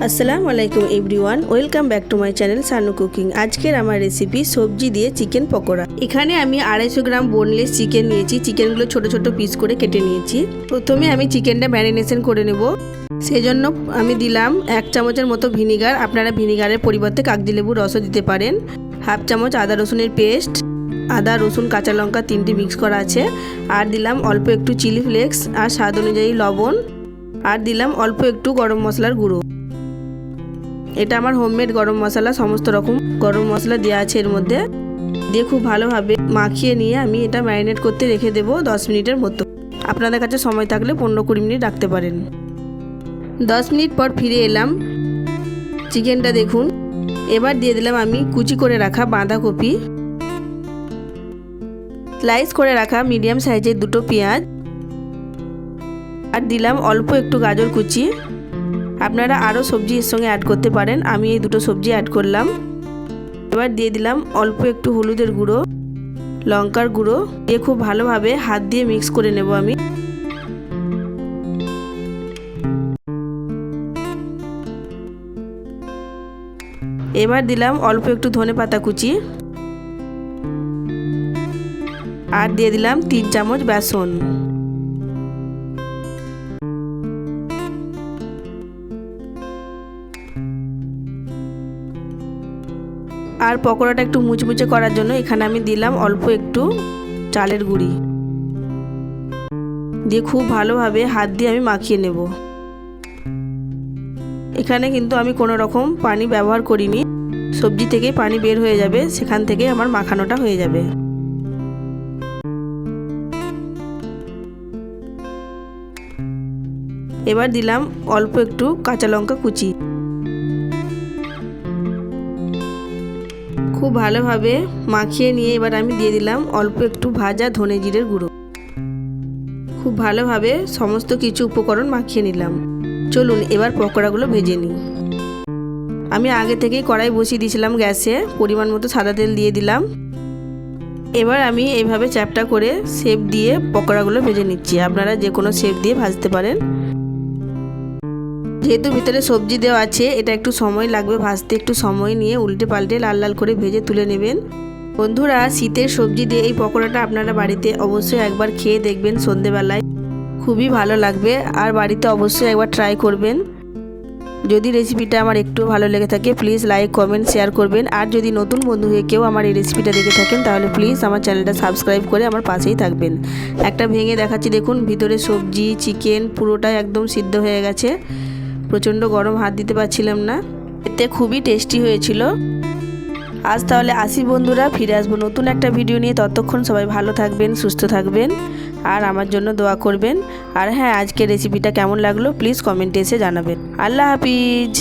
আসসালামু আলাইকুম everyone, welcome back to my channel Sanu cooking. আজকের আমার রেসিপি সবজি দিয়ে চিকেন পকোড়া। এখানে আমি 250 গ্রাম বোনলেস চিকেন নিয়েছি। চিকেনগুলো ছোট ছোট পিস করে কেটে নিয়েছি। প্রথমে আমি চিকেনটা ম্যারিনেশন করে নেব। সেজন্য আমি দিলাম 1 চামচের মতো ভিনিগার। আপনারা ভিনিগারের পরিবর্তে কাগজি লেবুর রসও দিতে পারেন। 1/2 চামচ আদা রসুনের পেস্ট, আদা রসুন কাঁচা লঙ্কা 3টি মিক্স করা আছে। আর দিলাম অল্প একটু চিলি ফ্লেক্স আর স্বাদ অনুযায়ী লবণ। আর দিলাম অল্প একটু গরম মশলার গুঁড়ো। এটা আমার হোমমেড গরম মশলা, সমস্ত রকম গরম মশলা দেওয়া আছে এর মধ্যে। দিয়ে খুব ভালোভাবে মাখিয়ে নিয়ে আমি এটা ম্যারিনেট করতে রেখে দেবো 10 মিনিটের মতো। আপনাদের কাছে সময় থাকলে 15-20 মিনিট রাখতে পারেন। 10 মিনিট পর ফিরে এলাম। চিকেনটা দেখুন। এবার দিয়ে দিলাম আমি কুচি করে রাখা বাঁধাকপি, স্লাইস করে রাখা মিডিয়াম সাইজের 2টো পেঁয়াজ, আর দিলাম অল্প একটু গাজর কুচি। আপনারা আরও সবজি এর সঙ্গে অ্যাড করতে পারেন, আমি এই 2টো সবজি অ্যাড করলাম। এবার দিয়ে দিলাম অল্প একটু হলুদের গুঁড়ো, লঙ্কার গুঁড়ো দিয়ে খুব ভালোভাবে হাত দিয়ে মিক্স করে নেব আমি। এবার দিলাম অল্প একটু ধনেপাতা কুচি, আর দিয়ে দিলাম 3 চামচ বেসন। আর পকোড়াটা একটু মুচমুচে করার জন্য এখানে আমি দিলাম অল্প একটু চালের গুঁড়ি দিয়ে খুব ভালোভাবে হাত দিয়ে আমি মাখিয়ে নেব। এখানে কিন্তু আমি কোনো রকম পানি ব্যবহার করিনি। সবজি থেকে পানি বের হয়ে যাবে, সেখান থেকে আমার মাখানোটা হয়ে যাবে। এবার দিলাম অল্প একটু কাঁচা লঙ্কা কুচি। খুব ভালোভাবে মাখিয়ে নিয়ে এবার আমি দিয়ে দিলাম অল্প একটু ভাজা ধনে জিরের গুঁড়ো। খুব ভালোভাবে সমস্ত কিছু উপকরণ মাখিয়ে নিলাম। চলুন এবার পকোড়াগুলো ভেজে নিই। আমি আগে থেকেই কড়াই বসিয়ে দিয়েছিলাম গ্যাসে, পরিমাণ মতো সাদা তেল দিয়ে দিলাম। এবার আমি এইভাবে চ্যাপটা করে শেপ দিয়ে পকোড়াগুলো ভেজে নিচ্ছি। আপনারা যে কোনো শেপ দিয়ে ভাজতে পারেন। যেহেতু ভিতরে সবজি দেওয়া আছে, এটা একটু সময় লাগবে ভাজতে। একটু সময় নিয়ে উল্টে পাল্টে লাল লাল করে ভেজে তুলে নেবেন। বন্ধুরা, শীতের সবজি দিয়ে এই পকোড়াটা আপনারা বাড়িতে অবশ্যই একবার খেয়ে দেখবেন সন্ধেবেলায়, খুবই ভালো লাগবে। আর বাড়িতে অবশ্যই একবার ট্রাই করবেন। যদি রেসিপিটা আমার একটু ভালো লেগে থাকে প্লিজ লাইক কমেন্ট শেয়ার করবেন। আর যদি নতুন বন্ধু হয়ে কেউ আমার এই রেসিপিটা দেখে থাকেন তাহলে প্লিজ আমার চ্যানেলটা সাবস্ক্রাইব করে আমার পাশেই থাকবেন। একটা ভেঙে দেখাচ্ছি দেখুন, ভিতরে সবজি চিকেন পুরোটাই একদম সিদ্ধ হয়ে গেছে। প্রচণ্ড গরম, হাত দিতে পারছিলাম না। এতে খুবই টেস্টি হয়েছিল। আজ তাহলে আসি বন্ধুরা, ফিরে আসবো নতুন একটা ভিডিও নিয়ে। ততক্ষণ সবাই ভালো থাকবেন, সুস্থ থাকবেন, আর আমার জন্য দোয়া করবেন। আর হ্যাঁ, আজকের রেসিপিটা কেমন লাগলো প্লিজ কমেন্টে এসে জানাবেন। আল্লাহ হাফিজ।